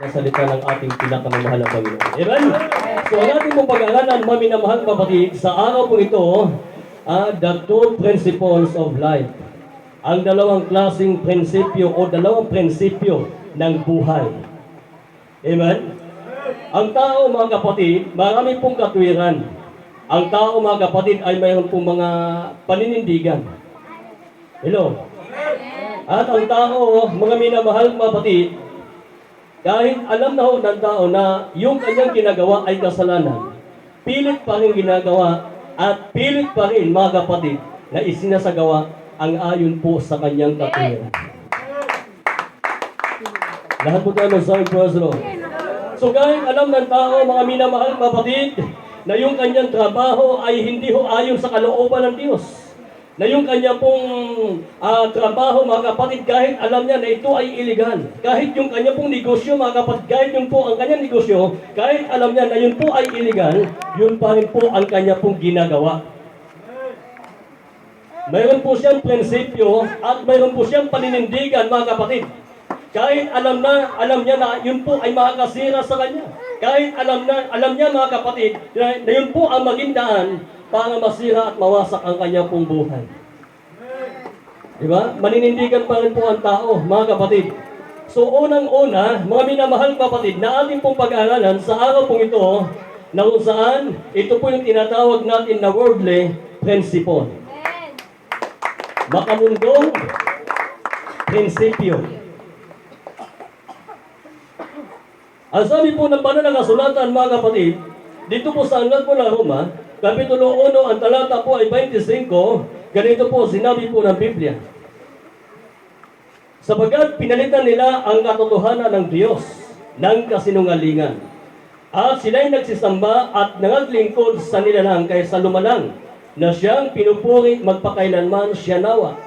na salita ng ating pinakamamahal na Panginoon. Amen? So ang ating pong pag-aaralan, mga minamahal kapatid, sa araw po ito, the two principles of life. Ang dalawang klaseng prinsipyo o dalawang prinsipyo ng buhay. Amen? Ang tao, mga kapatid, marami pong katwiran. Ang tao, mga kapatid, ay mayroon pong mga paninindigan. Hello? At ang tao, mga minamahal kapatid, kahit alam na ho ng tao na yung kanyang ginagawa ay kasalanan, pilit pa rin ginagawa at pilit pa rin, mga kapatid, na isinasagawa ang ayon po sa kanyang katwiran. Lahat po tayo magsabi po sa Lord. So kahit alam ng tao, mga minamahal kapatid, na yung kanyang trabaho ay hindi ho ayon sa kalooban ng Diyos, na yung kanya pong trabaho, mga kapatid, kahit alam niya na ito ay illegal, kahit yung kanya pong negosyo, mga kapatid, kahit yung po ang kanyang negosyo, kahit alam niya na yun po ay illegal, yun pa rin po ang kanya pong ginagawa. Mayroon po siyang prinsipyo at mayroon po siyang paninindigan, mga kapatid. Kahit alam niya na yun po ay makakasira sa kanya. Kahit alam niya, mga kapatid, na yun po ang maging daan para masira at mawasak ang kanya pong buhay. Diba? Maninindigan pa rin po ang tao, mga kapatid. So unang-una, mga minamahal kapatid, na ating pong pag-aaralan sa araw pong ito, na kung saan, ito po yung tinatawag natin na worldly principle. Makamundong prinsipyo. Ang sabi po ng banal na kasulatan, mga kapatid, dito po sa Aklat po ng Roma, Kapitulo 1, ang talata po ay 25, ganito po sinabi po ng Biblia. Sapagkat pinalitan nila ang katotohanan ng Diyos ng kasinungalingan, at sila'y nagsisamba at nangaglingkod sa nilalang kaysa lumalang, na siyang pinupuri magpakailanman siya nawa.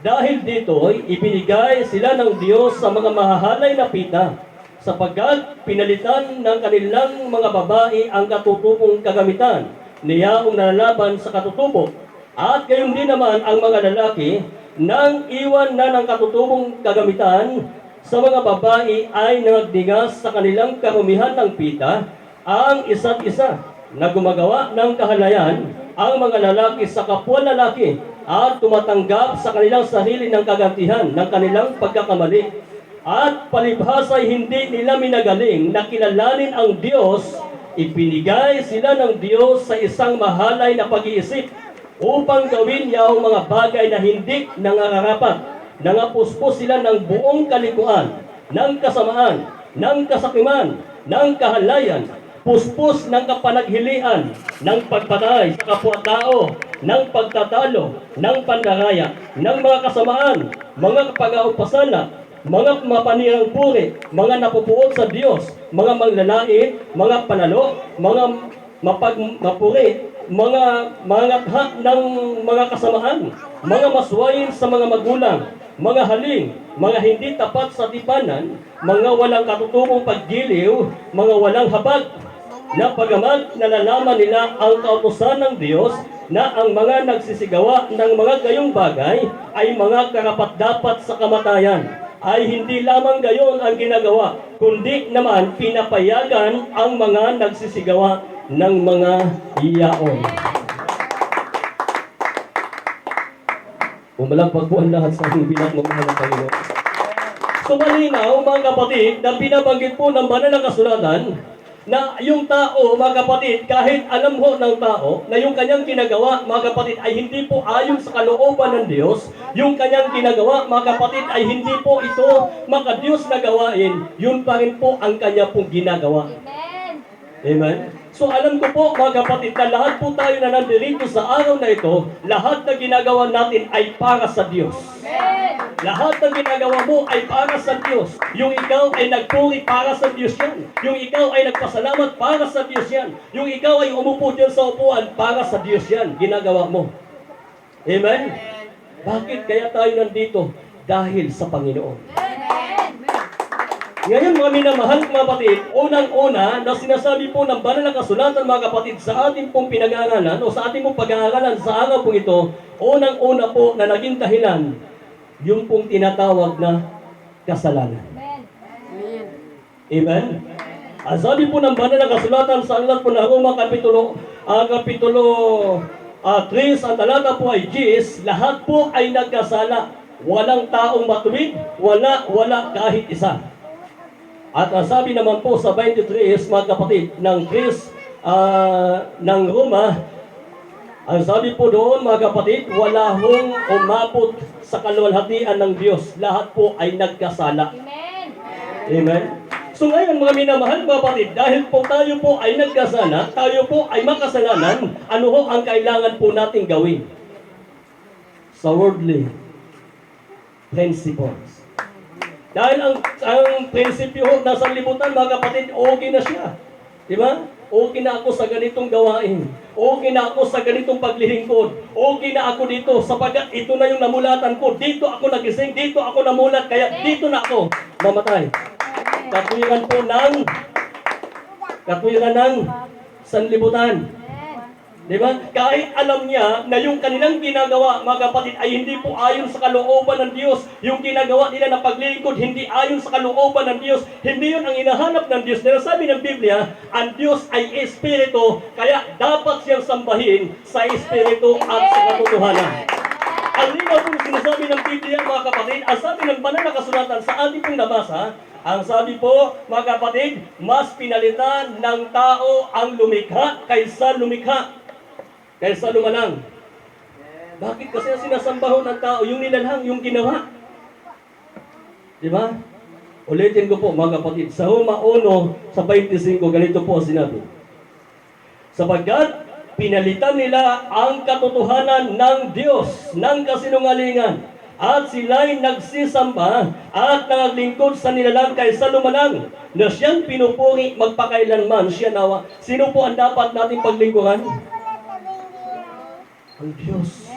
Dahil dito, ibinigay sila ng Diyos sa mga mahahalay na pita, sapagkat pinalitan ng kanilang mga babae ang katutubong kagamitan, niyaong nalalaban sa katutubo. At gayon din naman ang mga lalaki, nang iwan na ng katutubong kagamitan sa mga babae ay nagdigas sa kanilang karumihan ng pita, ang isa't isa na gumagawa ng kahalayan ang mga lalaki sa kapwa lalaki at tumatanggap sa kanilang sarili ng kagantihan ng kanilang pagkakamali. At palibhasa'y hindi nila minagaling na kilalanin ang Diyos, ipinigay sila ng Diyos sa isang mahalay na pag-iisip upang gawin niya ang mga bagay na hindi nangangarapat. Nangapuspos sila ng buong kalikuan, ng kasamaan, ng kasakiman, ng kahalayan, puspos ng kapanaghilian, ng pagpatay sa kapwa-tao, ng pagtatalo, ng pandaraya, ng mga kasamaan, mga pag-aupasala, mga mapanirang puri, mga napupuot sa Diyos, mga maglalait, mga panalo, mga mapuri, mga mangatha ng mga kasamaan, mga maswayin sa mga magulang, mga haling, mga hindi tapat sa tipanan, mga walang katutubong paggiliw, mga walang habag, na pagamat nalalaman nila ang kautusan ng Diyos na ang mga nagsisigawa ng mga gayong bagay ay mga karapat-dapat sa kamatayan, ay hindi lamang gayon ang ginagawa, kundi naman pinapayagan ang mga nagsisigawa ng mga iyaon. Umalagpag po ang lahat sa ating pinagmamahal ng Panginoon. So malinaw, mga kapatid, na binabanggit po ng banal na kasulatan na yung tao, mga kapatid, kahit alam ho ng tao na yung kanyang ginagawa, mga kapatid, ay hindi po ayon sa kalooban ng Diyos, yung kanyang ginagawa, mga kapatid, ay hindi po ito maka-Diyos na gawain, yun pa rin po ang kanya pong ginagawa. Amen? So alam ko po, mga kapatid, na lahat po tayo na nandito sa araw na ito, lahat na ginagawa natin ay para sa Diyos. Lahat ng ginagawa mo ay para sa Diyos. Yung ikaw ay nagpuri, para sa Diyos yan. Yung ikaw ay nagpasalamat, para sa Diyos yan. Yung ikaw ay umupo dyan sa upuan, para sa Diyos yan. Ginagawa mo. Amen? Bakit kaya tayo nandito? Dahil sa Panginoon. Ngayon, mga minamahal mga kapatid, unang-una na sinasabi po ng banal na kasulatan, mga kapatid, sa ating pong pinag-aaralan o sa ating pong pag-aaralan sa araw po ito, unang-una po na naging dahilan, yung pong tinatawag na kasalanan. Amen? Ang sabi po ng banal na kasulatan sa aklat po ng Roma Kapitulo 3, ang talata po ay 10, lahat po ay nagkasala. Walang taong matuwid, wala kahit isa. At ang sabi naman po sa 23, mga kapatid, ng 3 ng Roma, ang sabi po doon, mga kapatid, wala hong umabot sa kaluwalhatian ng Diyos. Lahat po ay nagkasala. Amen. Amen? So ngayon, mga minamahal, mga kapatid, dahil po tayo po ay nagkasala, tayo po ay makasalanan, ano ho ang kailangan po nating gawin? Sa worldly principles. Dahil ang prinsipyo ho na sanlibutan, mga kapatid, okay na siya. Di ba? Okay na ako sa ganitong gawain. Okay na ako sa ganitong paglilingkod. Okay na ako dito sapagkat ito na yung namulatan ko. Dito ako nagising, dito ako namulat, kaya dito na ako mamatay. Katwiran ng sanlibutan. Di ba? Kahit alam niya na yung kanilang ginagawa, mga kapatid, ay hindi po ayon sa kalooban ng Diyos. Yung ginagawa nila na paglilingkod, hindi ayon sa kalooban ng Diyos. Hindi yun ang hinahanap ng Diyos. Pero sabi ng Biblia, ang Diyos ay Espiritu, kaya dapat siyang sambahin sa Espiritu at sa katotohanan. Ang linaw po sinasabi ng Biblia, mga kapatid, ang sabi ng banal na kasulatan sa ating pong nabasa, ang sabi po, mga kapatid, mas pinalitan ng tao ang lumikha kaysa lumikha. Kaysa lumalang. Bakit? Kasi ang sinasambaho ng tao, yung nilalang, yung ginawa. Di ba? Ulitin ko po, mga kapatid. Sa Roma 1, sa 25, ganito po sinabi. Sapagkat pinalitan nila ang katotohanan ng Diyos, ng kasinungalingan, at sila'y nagsisamba at naglingkod sa nilalang kaysa lumalang, na siyang pinupuri magpakailanman siya nawa. Sino po ang dapat nating paglingkuran? Ang Diyos.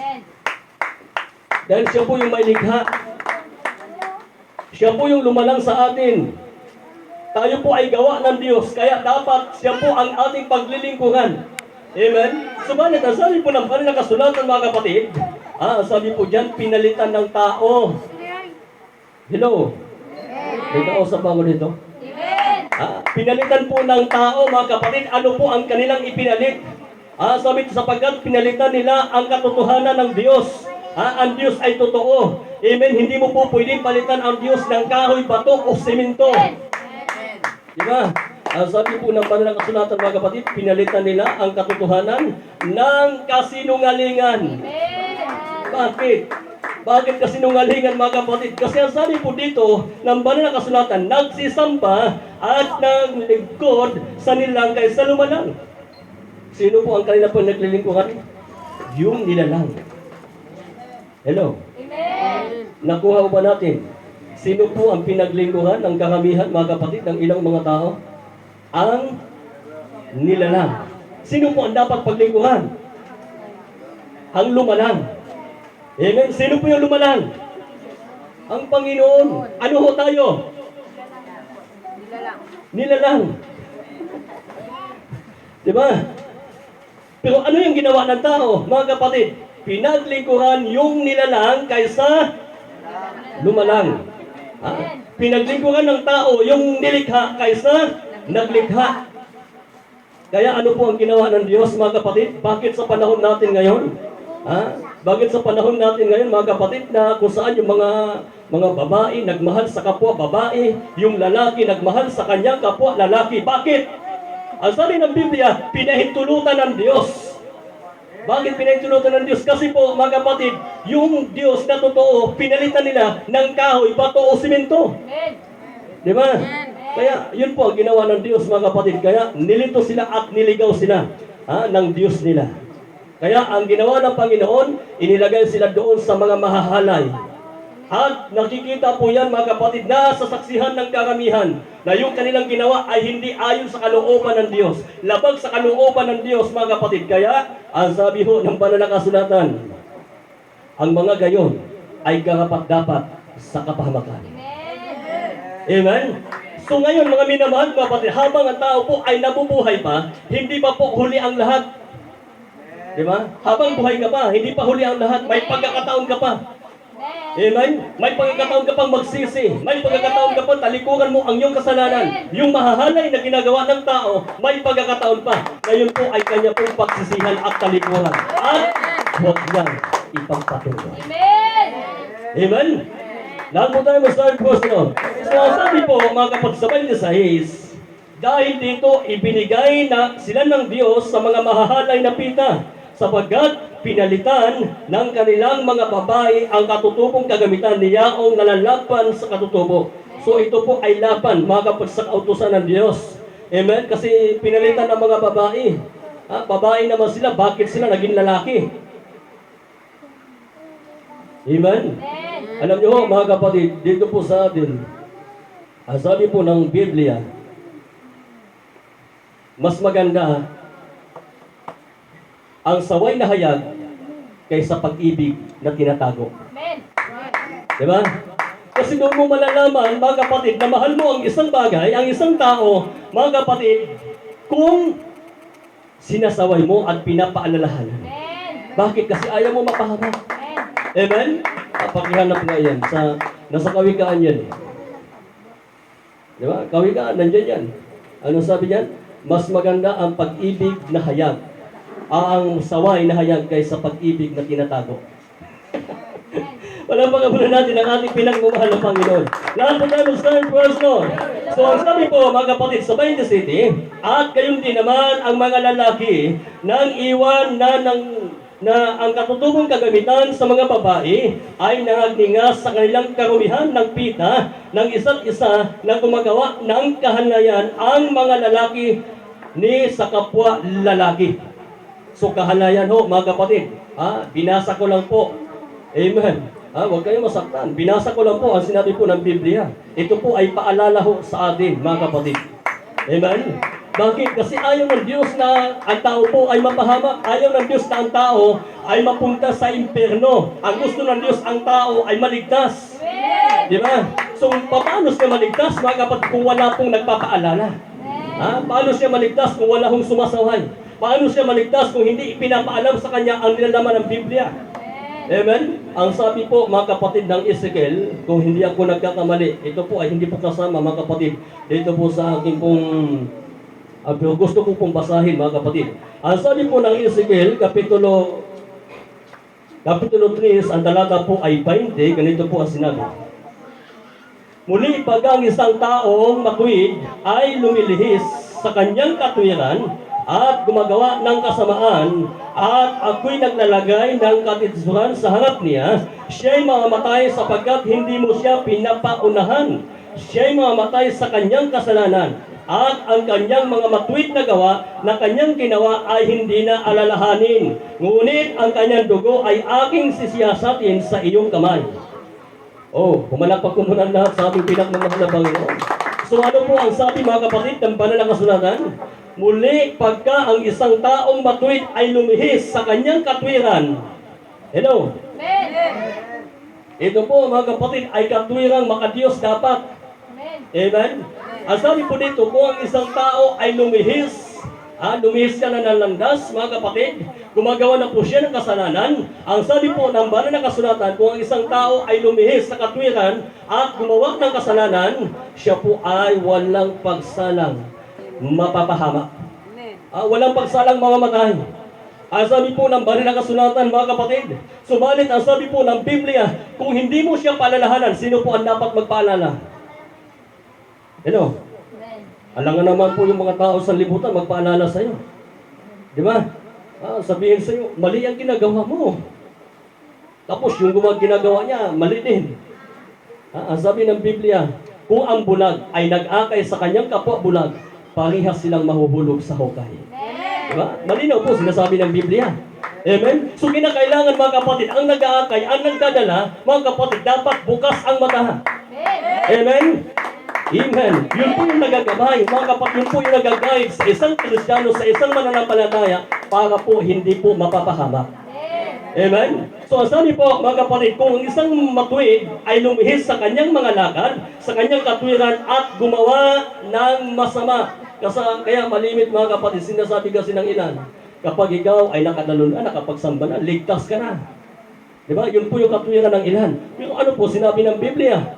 Dahil siya po yung may likha. Siya po yung lumalang sa atin. Tayo po ay gawa ng Diyos, kaya dapat siya po ang ating paglilingkuran. Amen? Subalit, ang sabi po ng banal na kasulatan, mga kapatid, sabi po dyan, pinalitan ng tao. Hello? May kausap ba mo dito? Pinalitan po ng tao, mga kapatid, ano po ang kanilang ipinalit? Sabi sapagkat pinalitan nila ang katotohanan ng Diyos. Ang Diyos ay totoo. Amen? Hindi mo po pwedeng palitan ang Diyos ng kahoy, bato o simento. Diba? Sabi po ng banal na kasulatan, mga kapatid, pinalitan nila ang katotohanan ng kasinungalingan. Bakit? Bakit kasinungalingan, mga kapatid? Kasi ang sabi po dito ng banal na kasulatan, nagsisamba at naglingkod sa nilang kaysa lumalang. Sino po ang kanila po naglilingkuran? Yung nilalang. Hello? Amen. Nakuha ba natin? Sino po ang pinaglingkuran ng karamihan, mga kapatid, ng ilang mga tao? Ang nilalang. Sino po ang dapat paglingkuran? Ang lumalang. Amen? Sino po yung lumalang? Ang Panginoon. Ano ho tayo? Nilalang. Diba? Pero ano yung ginawa ng tao, mga kapatid? Pinaglingkuran yung nilalang kaysa lumalang. Pinaglingkuran ng tao yung nilikha kaysa naglikha. Kaya ano po ang ginawa ng Diyos, mga kapatid? Bakit sa panahon natin ngayon? Bakit sa panahon natin ngayon, mga kapatid, na kung saan yung mga babae nagmahal sa kapwa babae, yung lalaki nagmahal sa kanyang kapwa lalaki. Bakit? Ang sabi ng Biblia, pinahintulutan ng Diyos. Bakit pinahintulutan ng Diyos? Kasi po, mga kapatid, yung Diyos na totoo, pinalitan nila ng kahoy, bato o simento. Di ba? Kaya, yun po ang ginawa ng Diyos, mga kapatid. Kaya, nilito sila at niligaw sila ng Diyos nila. Kaya, ang ginawa ng Panginoon, inilagay sila doon sa mga mahahalay. At nakikita po yan, mga kapatid, na sa saksihan ng karamihan na yung kanilang ginawa ay hindi ayon sa kalooban ng Diyos. Labag sa kalooban ng Diyos, mga kapatid. Kaya, ang sabi ho ng banal na kasulatan, ang mga gayon ay karapat-dapat sa kapahamakan. Amen? So ngayon, mga minamahal, mga kapatid, habang ang tao po ay nabubuhay pa, hindi pa po huli ang lahat. Diba? Habang buhay ka pa, hindi pa huli ang lahat, may pagkakataon ka pa. Amen? May pagkakataon ka pang magsisi. May pagkakataon ka pang talikuran mo ang iyong kasalanan. Yung mahahalay na ginagawa ng tao, may pagkakataon pa. Ngayon po ay kanya pong pagsisihan at talikuran. At huwag niyang ipagpatuloy. Amen? Lahat po tayo mag-start first, no? So, sabi po, mga kapagsabay ni Sahis, dahil dito, ibinigay na sila ng Diyos sa mga mahahalay na pita, sapagkat pinalitan ng kanilang mga babae ang katutubong kagamitan ni Yaong nalalapan sa katutubo. So, ito po ay laban, mga kapag sa kautusan ng Diyos. Amen? Kasi pinalitan ng mga babae. Babae naman sila, bakit sila naging lalaki? Amen? Alam niyo, mga kapatid, dito po sa atin, sabi po ng Biblia, mas maganda ang saway na hayag kaysa pag-ibig na tinatago. Diba? Kasi doon mo malalaman, mga kapatid, na mahal mo ang isang bagay, ang isang tao, mga kapatid, kung sinasaway mo at pinapaalalahanan. Bakit? Kasi ayaw mo mapahamak. Amen? Pakihanap nga yan. Nasa kawikaan yan. Diba? Kawikaan, nandyan yan. Ano sabi niyan? Mas maganda ang pag-ibig na hayag, ang saway na hayag kaysa pag-ibig na tinatago. Walang pagkabulan natin ang ating pinagmamahal ng Panginoon. Lahat po tayo mag-stand first, no? So, ang sabi po, mga kapatid, sa 20 City, at gayon din naman ang mga lalaki nang iwan na ang katutubong kagamitan sa mga babae ay nangagningas sa kanilang karumihan ng pita ng isa't isa na gumagawa ng kahalayan ang mga lalaki ni sa kapwa lalaki. So kahalayan ho, mga kapatid, binasa ko lang po. Amen. Huwag kayong masaktan. Binasa ko lang po ang sinabi po ng Biblia. Ito po ay paalala ho sa atin, mga kapatid. Amen. Bakit? Kasi ayaw ng Diyos na ang tao po ay mapahamak. Ayaw ng Diyos na ang tao ay mapunta sa impyerno. Ang gusto ng Diyos ang tao ay maligtas. Di ba? So, paano siya maligtas, mga kapatid, kung wala pong nagpapaalala? Paano siya maligtas kung wala hong sumasaway? Paano siya maligtas kung hindi ipinapaalam sa kanya ang nilalaman ng Biblia? Amen? Ang sabi po, mga kapatid ng Ezekiel, kung hindi ako nagkakamali, ito po ay hindi po kasama, mga kapatid. Dito po sa aking pong gusto ko pong basahin, mga kapatid. Ang sabi po ng Ezekiel, Kapitulo 3, ang talata po ay 20, ganito po ang sinabi. Muli pag ang isang taong matuwid ay lumilihis sa kanyang katwiran at gumagawa ng kasamaan at ako'y naglalagay ng katitsuran sa harap niya, siya'y mamamatay sapagkat hindi mo siya pinapaunahan. Siya'y mamamatay sa kanyang kasalanan at ang kanyang mga matuwid na gawa na kanyang ginawa ay hindi na alalahanin. Ngunit ang kanyang dugo ay aking sisiyasatin sa iyong kamay. Pumalakpak ko muna lahat sa ating pinagmamahal na Panginoon. So ano po ang sabi, mga kapatid, ng banal na kasulatan? Muli pagka ang isang taong matuwid ay lumihis sa kanyang katwiran. Hello? Ito po, mga kapatid, ay katwirang makadiyos dapat. Amen? Ang sabi po dito, kung ang isang tao ay lumihis siya na nalandas, mga kapatid, gumagawa na po siya ng kasalanan. Ang sabi po ng banal na kasulatan, kung ang isang tao ay lumihis sa katwiran at gumawa ng kasalanan, siya po ay walang pagsalang mapapahamak. Walang pagsalang mamamatay. Ang sabi po ng banal na kasulatan, mga kapatid, subalit ang sabi po ng Biblia, kung hindi mo siya paalalahanan, sino po ang dapat magpaalala? Hello? Alam nga naman po yung mga tao sa libutan magpaalala sa iyo. Di ba? Sabihin sa iyo, mali ang ginagawa mo. Tapos yung ginagawa niya, mali din. Ang sabi ng Biblia, kung ang bulag ay nag-akay sa kanyang kapwa bulag, parihas silang mahuhulog sa hukay. Diba? Malinaw po sinasabi ng Biblia. Amen? So kinakailangan, mga kapatid, ang nag-aakay, ang nagdadala, mga kapatid, dapat bukas ang mata. Amen? Amen. Yun po yung nagagabay, mga kapatid, yun po yung nagagayad sa isang Kristiyano, sa isang mananampalataya, para po hindi po mapapahamak. Amen? So, sabi po, mga kapatid, kung ang isang matuwid ay lumihis sa kanyang mga lakad, sa kanyang katwiran at gumawa ng masama. Kaya malimit, mga kapatid, sinasabi kasi ng ilan, kapag ikaw ay nakadalo na, nakapagsamba na, ligtas ka na. Di ba? Yun po yung katwiran ng ilan. Pero ano po sinabi ng Biblia?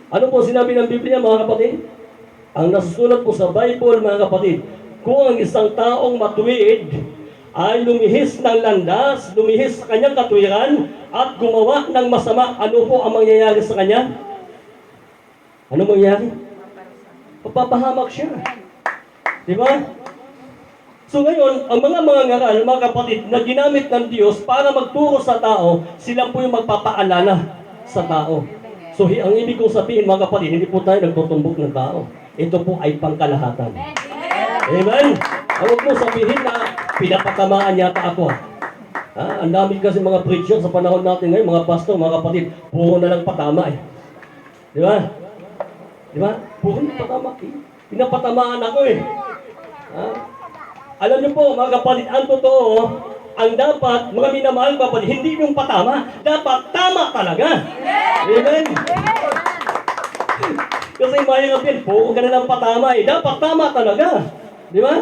Ano po sinabi ng Biblia, mga kapatid? Ang nasusulat po sa Bible, mga kapatid, kung ang isang taong matuwid ay lumihis ng landas, lumihis sa kanyang katwiran, at gumawa ng masama, ano po ang mangyayari sa kanya? Ano mangyayari? Papahamak siya. Di ba? So ngayon, ang mga ngaral, mga kapatid, na ginamit ng Diyos para magturo sa tao, sila po yung magpapaalala sa tao. So ang ibig kong sabihin, mga kapatid, hindi po tayo nagtutumbok ng tao. Ito po ay pangkalahatan. Amen? Huwag mo sabihin na pinapatamaan yata ako. Ang dami kasi mga preacher sa panahon natin ngayon, mga pastor, mga kapatid, puro na lang patama eh. Di ba? Di ba? Puro na patama eh. Pinapatamaan ako eh. Alam niyo po, mga kapatid, ang totoo, ang dapat, mga minamahal kapatid, hindi yung patama, dapat tama talaga. Amen? Kasi mahirap yan, puro ka na lang patama eh. Dapat tama talaga. Di ba?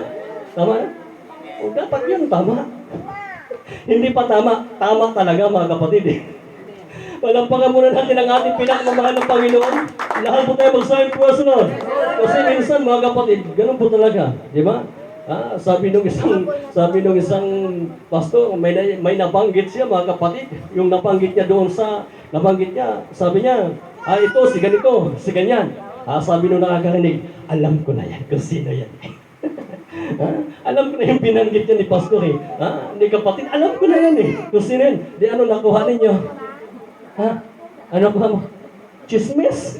Tama na? O dapat yan, tama. Hindi pa tama, tama talaga mga kapatid eh. Palampakan muna natin ang ating pinakamamahal ng Panginoon. Lahat po tayo mag-sign po sunod. Kasi minsan mga kapatid, ganun po talaga. Di ba? Sabi nung isang pastor, may nabanggit siya mga kapatid. Yung nabanggit niya doon sabi niya, ito, si ganito, si ganyan. Sabi nung nakakarinig, alam ko na yan kung sino yan. Alam ko na yung binanggit niya ni pastor eh. Ni kapatid, alam ko na yan eh. Kung sino yan. Di ano nakuha ninyo? Ano kuha mo? Chismis?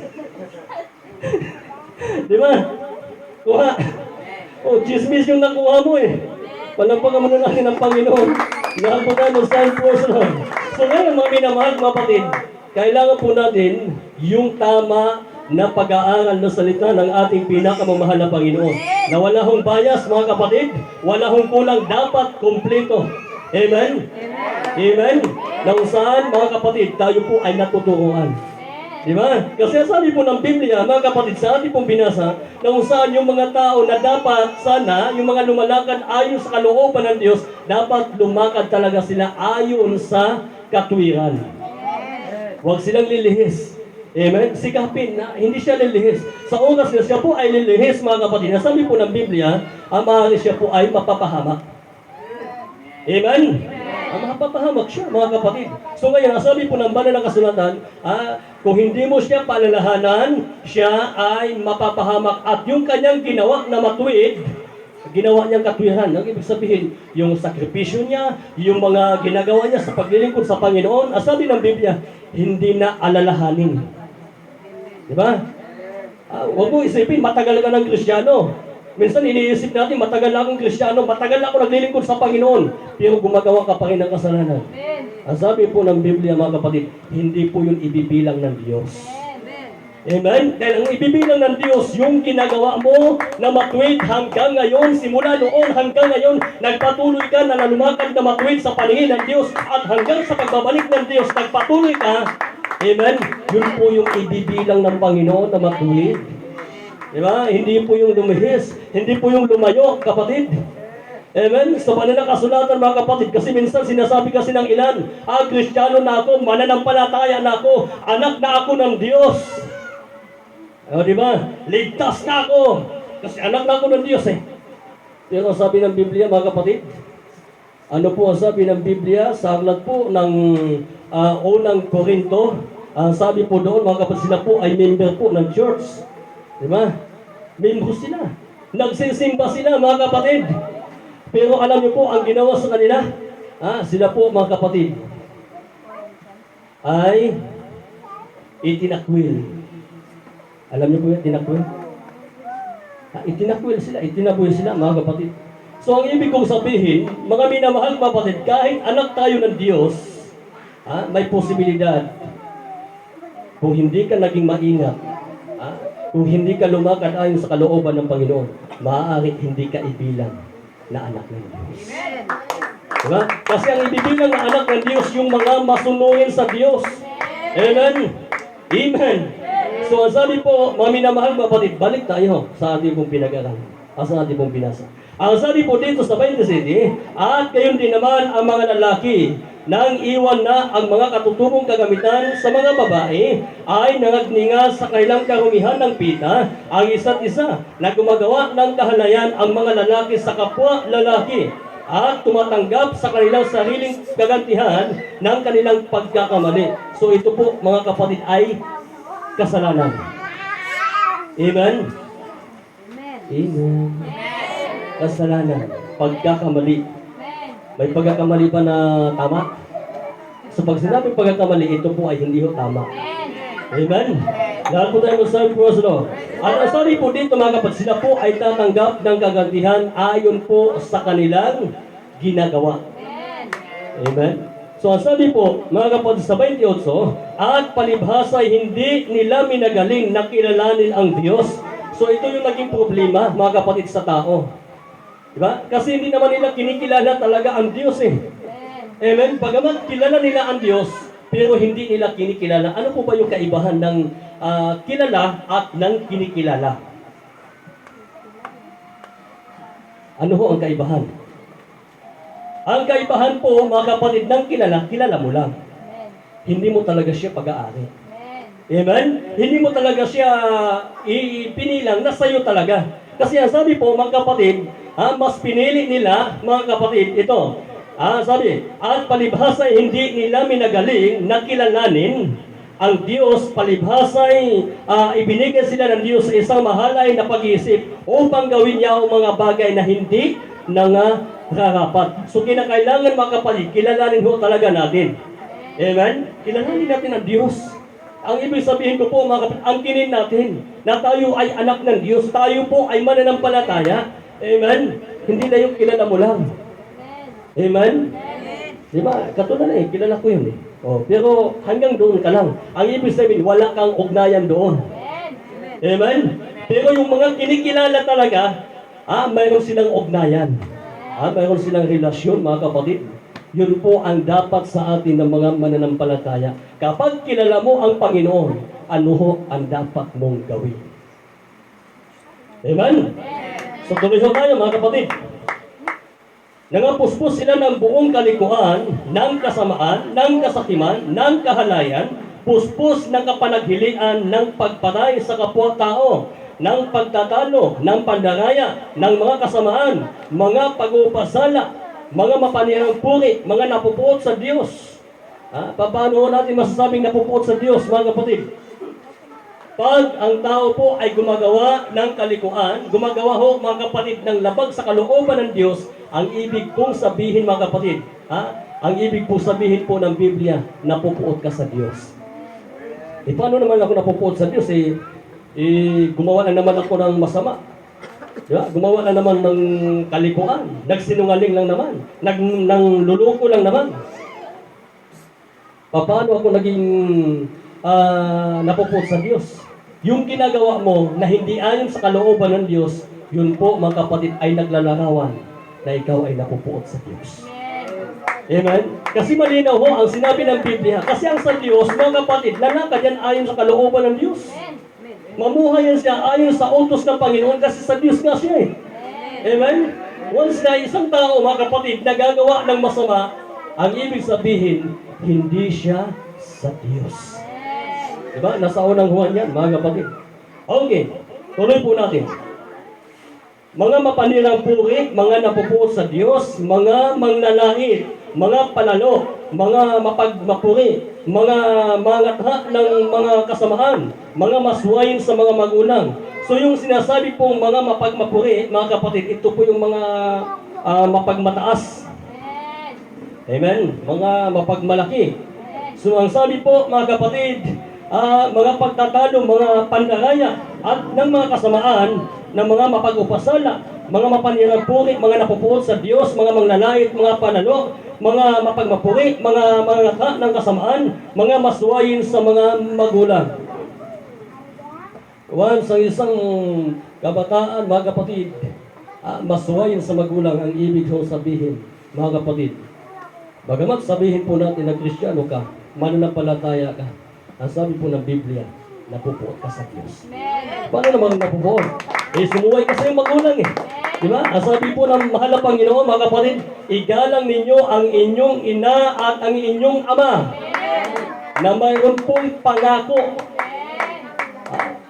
Di ba? Kuha. Chismis yung nakuha mo eh. Palampakan muna natin ang Panginoon. Lahat po tayo mag-stand personal. So ngayon mga minamahal, mga kapatid, kailangan po natin yung tama na pag-aaral ng salita ng ating pinakamamahal na Panginoon. Na wala hong bias, mga kapatid, wala hong kulang, dapat kompleto. Amen? Amen? Na kung saan, mga kapatid, tayo po ay natuturuan. Di ba? Kasi sabi po ng Biblia, mga kapatid, sa ating pong binasa, na kung saan yung mga tao na dapat sana, yung mga lumalakad ayon sa kalooban ng Diyos, dapat lumakad talaga sila ayon sa katwiran. Huwag silang lilihis. Amen? Sikapin na hindi siya lilihis. Sa oras na siya po ay lilihis, mga kapatid, na sabi po ng Biblia, ang maaari siya po ay mapapahamak. Amen? Mapapahamak siya, mga kapatid. So ngayon, sabi po ng banal na kasulatan, kung hindi mo siya palalahanan, siya ay mapapahamak. At yung kanyang ginawa na matuwid, ginawa niyang katwiran. Ang ibig sabihin, yung sakripisyo niya, yung mga ginagawa niya sa paglilingkod sa Panginoon, sabi ng Biblia, hindi na alalahanin. Diba? Huwag mo isipin, matagal ka ng Kristiyano. Minsan iniisip natin, matagal na akong Kristiyano, matagal na ako naglilingkod sa Panginoon, pero gumagawa ka pa rin ng kasalanan. Ang sabi po ng Biblia, mga kapatid, hindi po yun ibibilang ng Diyos. Amen? Dahil ang ibibilang ng Diyos, yung ginagawa mo na matuwid hanggang ngayon, simula noon hanggang ngayon, nagpatuloy ka na lumakad na matuwid sa paningin ng Diyos, at hanggang sa pagbabalik ng Diyos, nagpatuloy ka. Amen? Yun po yung ibibilang ng Panginoon na matuwid. Diba? Hindi po yung lumihis, hindi po yung lumayo, kapatid. Amen? Sa banal na kasulatan, mga kapatid, kasi minsan sinasabi kasi ng ilan, Kristiyano na ako, mananampalataya na ako, anak na ako ng Diyos. Diba? Ligtas na ako, kasi anak na ako ng Diyos eh. Pero sabi ng Biblia, mga kapatid, ano po ang sabi ng Biblia, sa aklat po ng unang Korinto, sabi po doon, mga kapatid, sila po ay member po ng church. Diba? Membro sila. Nagsisimba sila, mga kapatid. Pero alam niyo po, ang ginawa sa kanila, sila po, mga kapatid, ay itinakwil. Alam niyo po yung tinakwil? Itinakwil sila, mga kapatid. So, ang ibig kong sabihin, mga minamahal, mga kapatid, kahit anak tayo ng Diyos, may posibilidad. Kung hindi ka naging maingat, kung hindi ka lumakad ayon sa kalooban ng Panginoon, maaaring hindi ka ibilang na anak ng Diyos. Diba? Kasi ang ibibilang na anak ng Diyos, yung mga masunurin sa Diyos. Amen? Amen? So, ang sabi po, mga minamahal, mga kapatid, balik tayo sa ating pong pinag-aralan, sa ating pong binasa. Ang sabi po dito sa 27, at gayon din naman ang mga lalaki, nang iwan na ang mga katutubong kagamitan sa mga babae, ay nangagninga sa kanilang karumihan ng pita ang isa't isa na gumagawa ng kahalayan ang mga lalaki sa kapwa lalaki at tumatanggap sa kanilang sariling kagantihan ng kanilang pagkakamali. So ito po mga kapatid ay kasalanan. Amen? Amen. Kasalanan. Pagkakamali. May pagkakamali ba na tama? So pag sinabing pagkakamali, ito po ay hindi ho tama. Amen? Lahat po tayo magsabi po sa Lord. At ang sabi po dito mga kapatid, sila po ay tatanggap ng kagantihan ayon po sa kanilang ginagawa. Amen? So ang sabi po mga kapatid sa 28, at palibhasa hindi nila minagaling na kilalanin ang Diyos. So ito yung naging problema mga kapatid sa tao. Diba? Kasi hindi naman nila kinikilala talaga ang Diyos eh. Amen? Bagamat kilala nila ang Diyos, pero hindi nila kinikilala. Ano po ba yung kaibahan ng kilala at ng kinikilala? Ano ho ang kaibahan? Ang kaibahan po, mga kapatid, ng kilala mo lang. Hindi mo talaga siya pag-aari. Amen? Hindi mo talaga siya ipinilang na sa'yo talaga. Kasi ang sabi po, mga kapatid, mas pinili nila, mga kapatid, ito. Sabi, at palibhasa'y hindi nila minagaling na kilalanin ang Diyos, palibhasa'y ibinigay sila ng Diyos sa isang mahalay na pag-iisip upang gawin niya ang mga bagay na hindi nangarapat. So kinakailangan mga kapatid, kilalanin ho talaga natin. Amen? Kilalanin natin ang Diyos. Ang ibig sabihin ko po mga kapatid, angkinin natin na tayo ay anak ng Diyos, tayo po ay mananampalataya. Amen? Hindi na yung kilala mo lang. Amen? Di ba? Katulad na eh, kilala ko yun eh. Pero hanggang doon ka lang. Ang ibig sabihin, wala kang ugnayan doon. Amen? Pero yung mga kinikilala talaga, mayroon silang ugnayan. Mayroon silang relasyon, mga kapatid. Yun po ang dapat sa atin ng mga mananampalataya. Kapag kilala mo ang Panginoon, ano ho ang dapat mong gawin? Amen? So tuloy ho tayo mga kapatid. Nangapuspos sila ng buong kalikuan, ng kasamaan, ng kasakiman, ng kahalayan, puspos ng kapanaghilian, ng pagpatay sa kapwa-tao, ng pagtatalo, ng pandaraya, ng mga kasamaan, mga pag-upasala, mga mapanirang puri, mga napupuot sa Diyos. Paano natin masasabing napupuot sa Diyos, mga kapatid? Pag ang tao po ay gumagawa ng kalikuan, gumagawa ho mga kapatid ng labag sa kalooban ng Diyos, ang ibig pong sabihin mga kapatid, ang ibig pong sabihin po ng Biblia, napupuot ka sa Diyos. Paano naman ako napupuot sa Diyos? Gumawa na naman ako ng masama. Diba? Gumawa na naman ng kalikuan, nagsinungaling lang naman, nangluluko lang naman. Paano ako naging napupuot sa Diyos? Yung ginagawa mo na hindi ayon sa kalooban ng Diyos, yun po mga kapatid ay naglalarawan na ikaw ay napupuot sa Diyos. Amen? Kasi malinaw ho ang sinabi ng Biblia. Kasi ang sa Diyos, mga kapatid, lalakad yan ayon sa kalooban ng Diyos. Mamuhay yan siya ayon sa utos ng Panginoon kasi sa Diyos nga siya eh. Amen? Once na isang tao, mga kapatid, nagagawa ng masama, ang ibig sabihin, hindi siya sa Diyos. Diba? Nasa unang Juan yan, mga kapatid. Okay, tuloy po natin. Mga mapanirang puri, mga napupuot sa Diyos, mga mangnanait, mga panalo, mga mapagmapuri, mga mangatha ng mga kasamaan, mga maswayin sa mga magulang. So yung sinasabi pong mga mapagmapuri, mga kapatid, ito po yung mga mapagmataas. Amen? Mga mapagmalaki. So ang sabi po, mga kapatid, mga pagtatalo, mga pandaraya, at ng mga kasamaan, ng mga mapag-upasala, mga mapanirang puri, mga napupuot sa Diyos, mga mangnanait, mga panalo, mga mapagmapuri, mga mangatha ng kasamaan, mga maswayin sa mga magulang. Once ang isang kabataan, mga kapatid, maswayin sa magulang ang ibig kong sabihin, mga kapatid. Bagamat sabihin po natin na Kristiyano ka, mananampalataya ka, ang sabi po ng Biblia, napupuot ka sa Diyos. Paano naman napupuot? Sumuway ka sa iyong magulang eh. Di ba? Ang sabi po ng mahal na Panginoon, mga kapatid, igalang ninyo ang inyong ina at ang inyong ama na mayroon pong pangako.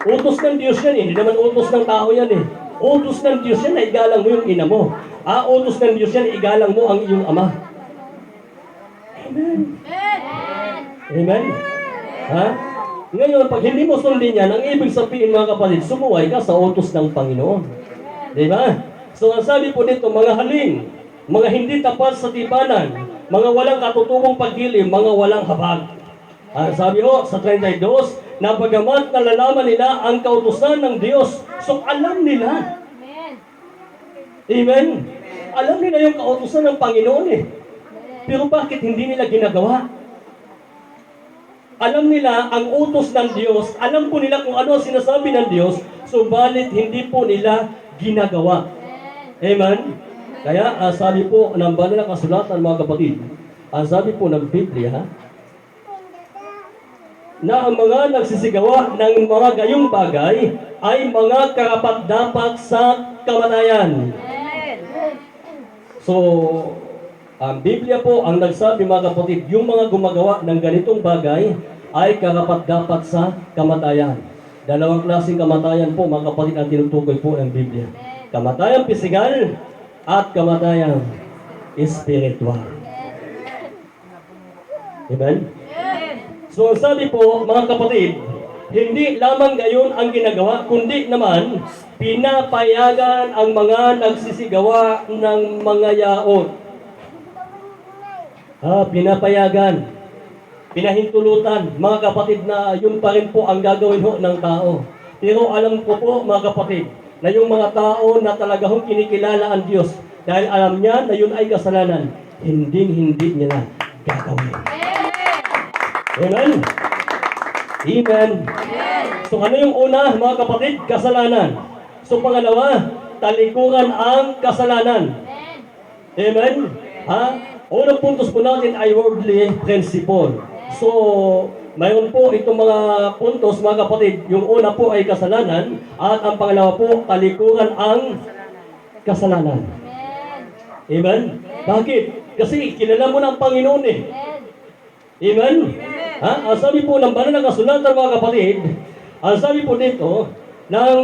Utos ng Diyos yan eh. Hindi naman utos ng tao yan eh. Utos ng Diyos yan na igalang mo yung ina mo. Utos ng Diyos yan na igalang mo ang iyong ama. Amen. Amen. Ha? Ngayon, pag hindi mo sundin yan, ang ibig sabihin mga kapatid, sumuway ka sa utos ng Panginoon. Di ba? So ang sabi po dito, mga haling, mga hindi tapat sa tibanan, mga walang katutubong pagdilim, mga walang habag. Sabi ho sa 32, na bagamat nalalaman nila ang kautusan ng Diyos, so alam nila. Amen? Alam nila yung kautusan ng Panginoon eh. Pero bakit hindi nila ginagawa? Alam nila ang utos ng Diyos, alam po nila kung ano ang sinasabi ng Diyos, subalit hindi po nila ginagawa. Amen? Kaya sabi po ng banal na kasulatan mga kapatid, ang sabi po ng Biblia, na ang mga nagsisigawa ng mga gayong bagay ay mga karapat-dapat sa kamatayan. So, ang Biblia po ang nagsabi mga kapatid, yung mga gumagawa ng ganitong bagay ay karapat-dapat sa kamatayan. Dalawang klaseng kamatayan po mga kapatid ang tinutukoy po ng Biblia. Kamatayan pisikal at kamatayan espiritual. Amen? So sabi po mga kapatid, hindi lamang gayon ang ginagawa, kundi naman pinapayagan ang mga nagsisigawa ng mga yaon. Pinapayagan, pinahintulutan, mga kapatid, na yun pa rin po ang gagawin ho ng tao. Pero alam ko po mga kapatid, na yung mga tao na talagang kinikilala ang Diyos, dahil alam niya na yun ay kasalanan, hindi niya gagawin. Amen? Amen. So ano yung una mga kapatid? Kasalanan. So pangalawa, talikuran ang kasalanan. Amen? Unang puntos po natin ay worldly principle. So, mayroon po itong mga puntos, mga kapatid. Yung una po ay kasalanan, at ang pangalawa po, talikuran ang kasalanan. Amen? Bakit? Kasi kilala mo na ang Panginoon eh. Amen? Ang sabi po ng banal na kasulatan mga kapatid, ang sabi po dito, ng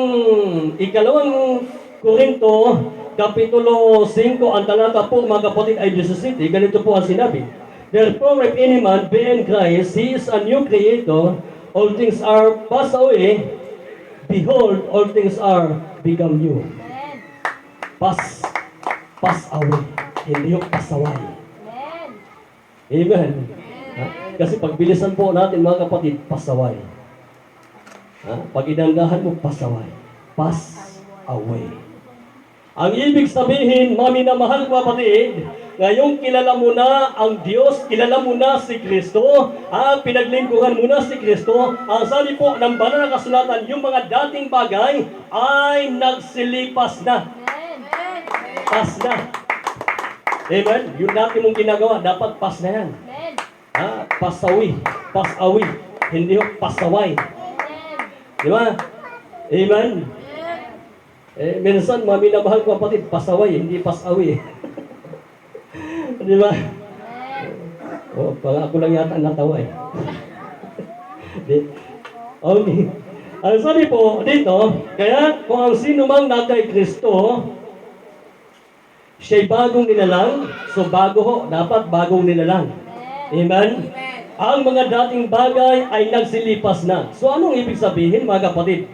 ikalawang Korinto, Kapitulo 5, ang talata po mga kapatid ay 17, ganito po ang sinabi. Therefore, if any man be in Christ, he is a new creator, all things are passed away, behold, all things are become new. Pass away, hindi yung pasaway. Amen. Kasi pagbilisan po natin mga kapatid, pasaway. Pag inandahan mo, pasaway. Pass away. Ang ibig sabihin, mga minamahal kapatid, ngayong kilala mo na ang Diyos, kilala mo na si Kristo, pinaglingkuran mo na si Kristo, ang sabi po ng banal na kasulatan, yung mga dating bagay ay nagsilipas na. Pass na. Amen? Yung dati mong ginagawa, dapat pass na yan. Pasawi. Pasawi. Hindi yung pasaway. Di ba? Amen? Minsan, mga minamahal ko kapatid, pasaway, hindi pasawi. Di ba? Parang ako lang yata natawa eh. Okay. Ang sabi po dito, kaya kung ang sino mang na kay Kristo, siya'y bagong nilalang, so bago ho, dapat bagong nilalang. Amen? Ang mga dating bagay ay nagsilipas na. So anong ibig sabihin mga kapatid?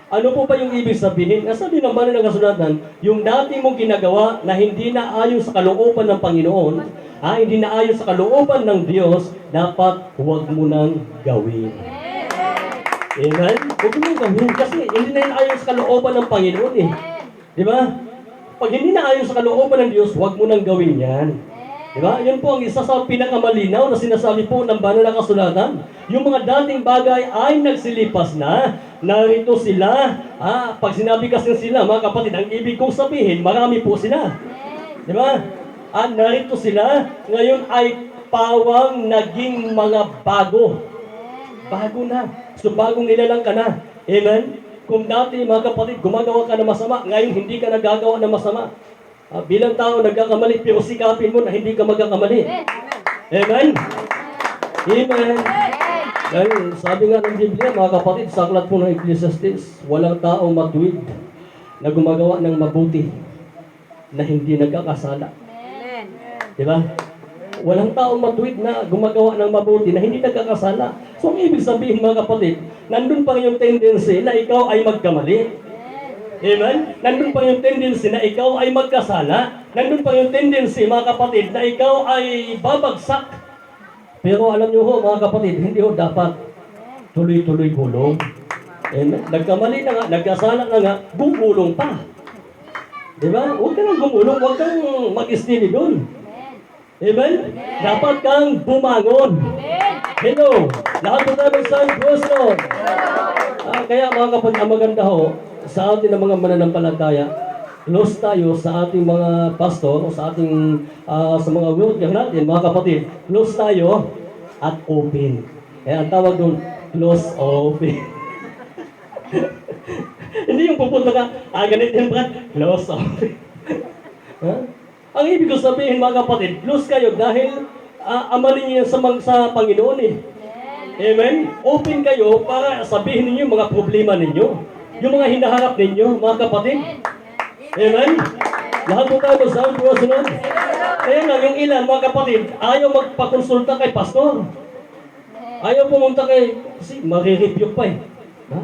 Ano po ba yung ibig sabihin? Sabi ng banal na kasulatan, yung dati mong ginagawa na hindi na ayon sa kalooban ng Panginoon, hindi na ayon sa kalooban ng Diyos, dapat huwag mo nang gawin. Amen? Huwag mo nang gawin kasi hindi na yun ayon sa kalooban ng Panginoon eh. Di ba? Pag hindi na ayon sa kalooban ng Diyos, huwag mo nang gawin yan. Diba? Yun po ang isa sa pinakamalinaw na sinasabi po ng banal na kasulatan. Yung mga dating bagay ay nagsilipas na. Narito sila. Pag sinabi kasi sila, mga kapatid, ang ibig kong sabihin, marami po sila. Diba? Narito sila. Ngayon ay pawang naging mga bago. Bago na. So bagong nilalang ka na. Amen? Kung dati mga kapatid, gumagawa ka ng masama, ngayon hindi ka nagagawa ng masama. Bilang tao nagkakamali, pero sikapin mo na hindi ka magkakamali. Amen? Amen. Dahil sabi nga ng Biblia, mga kapatid, sa aklat po ng Ecclesiastes, walang taong matuwid na gumagawa ng mabuti na hindi nagkakasala. Diba? Walang taong matuwid na gumagawa ng mabuti na hindi nagkakasala. So, ang ibig sabihin mga kapatid, nandun pa yung tendency na ikaw ay magkamali. Amen? Nandun pa yung tendency na ikaw ay magkasala. Nandun pa yung tendency mga kapatid na ikaw ay babagsak. Pero alam nyo ho mga kapatid, hindi ho dapat tuloy-tuloy gulong. Amen? Nagkamali na nga, nagkasala na nga, gugulong pa. Diba? Huwag ka nang gumulong, huwag kang mag-istili doon. Amen? Dapat kang bumangon. Hello! Lahat po tayo magsabi, Diyos Lord. Kaya mga kapatid, ang maganda ho, sa atin ng mga mananampalataya, close tayo sa ating mga pastor o sa ating sa mga worker natin, mga kapatid, close tayo at open. Kaya ang tawag doon, close open. Hindi yung pupunta ka, ganit yung brad, close open. Ang ibig ko sabihin mga kapatid, close kayo dahil amalin niyo sa Panginoon eh. Amen? Open kayo para sabihin ninyo yung mga problema ninyo. Yung mga hinaharap ninyo, mga kapatid. Amen? Lahat po tayo magsabi po sunod. Kaya nga, yung ilan, mga kapatid, ayaw magpakonsulta kay pastor. Ayaw pumunta kay, kasi marireview pa eh. Ha?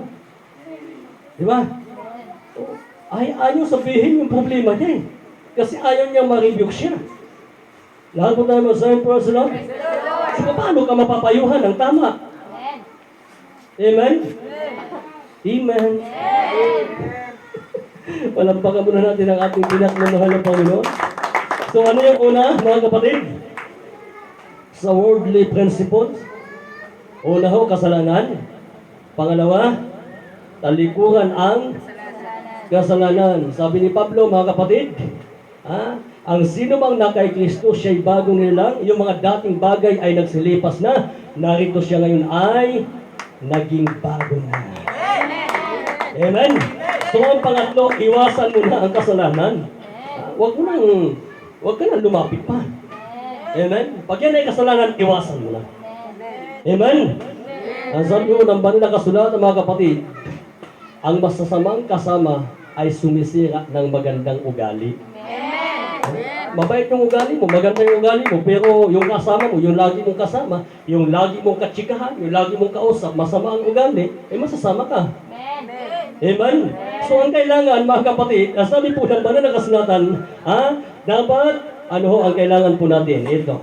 Diba? Ayaw sabihin yung problema niya eh. Kasi ayaw niya ma-rebuke siya. Lahat po tayo magsabi po sunod. So, paano ka mapapayuhan ng tama? Amen? Amen. Palampakan muna natin ang ating pinakmamahal na Panginoon. So ano yung una, mga kapatid? Sa worldly principles. Una ho, kasalanan. Pangalawa, talikuran ang kasalanan. Sabi ni Pablo, mga kapatid, ang sino mang na kay Kristo, siya'y bagong nilalang. Yung mga dating bagay ay nagsilipas na. Narito siya ngayon ay naging bago na. Amen? So ang pangatlo, iwasan mo na ang kasalanan. Huwag ka nang lumapit pa. Amen? Pag yan ay kasalanan, iwasan mo na. Amen? Ang sabi ko ng banal na kasulatan, mga kapatid, ang masasamang kasama ay sumisira ng magandang ugali. Mabait yung ugali mo, maganda yung ugali mo, pero yung kasama mo, yung lagi mong kasama, yung lagi mong katsikahan, yung lagi mong kausap, masama ang ugali, masasama ka. Amen? So ang kailangan, mga kapatid, sabi po ng banal na kasulatan, dapat, ano ho ang kailangan po natin? Ito.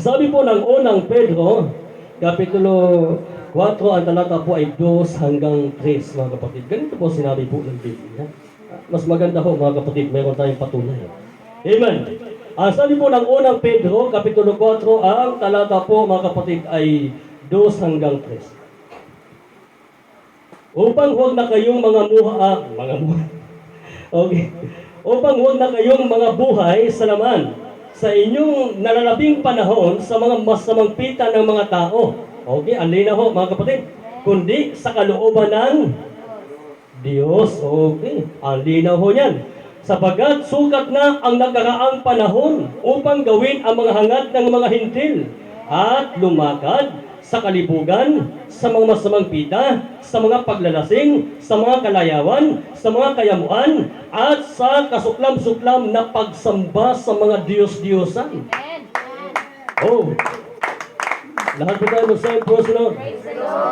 Sabi po ng unang Pedro, Kapitulo 4, ang talata po ay 2 hanggang 3, mga kapatid. Ganito po sinabi po ng Biblia. Mas maganda ho, mga kapatid, mayroon tayong patunay. Amen. Sabi po ng unang Pedro, Kapitulo 4, ang talata po, mga kapatid, ay 2 hanggang 3. Upang huwag na kayong okay. Upang huwag na kayong mga buhay sa laman sa inyong nalalabing panahon sa mga masamang pita ng mga tao. Okay, alin na ho, mga kapatid. Kundi sa kalooban ng Diyos. Okay, alin na ho yan. Sapagkat sukat na ang nagkaraang panahon upang gawin ang mga hangad ng mga hintil at lumakad sa kalibugan, sa mga masamang pita, sa mga paglalasing, sa mga kalayawan, sa mga kayamuan, at sa kasuklam-suklam na pagsamba sa mga Diyos-Diyosan. Oh, lahat po tayo magsabi po sunod.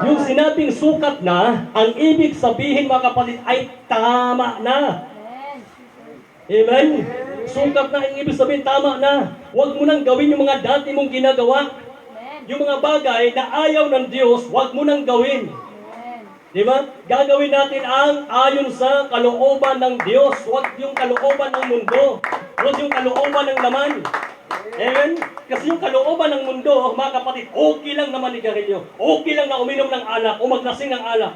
Yung sinabing sukat na, ang ibig sabihin mga kapatid ay tama na. Amen? Sukat na, ang ibig sabihin tama na. Huwag mo nang gawin yung mga dati mong ginagawa. Yung mga bagay na ayaw ng Diyos, huwag mo nang gawin. Diba? Gagawin natin ang ayon sa kalooban ng Diyos. Huwag yung kalooban ng mundo. Huwag yung kalooban ng laman. Amen? Kasi yung kalooban ng mundo, mga kapatid, okay lang naman ni Garillo. Okay lang na uminom ng alak o maglasing ng alak.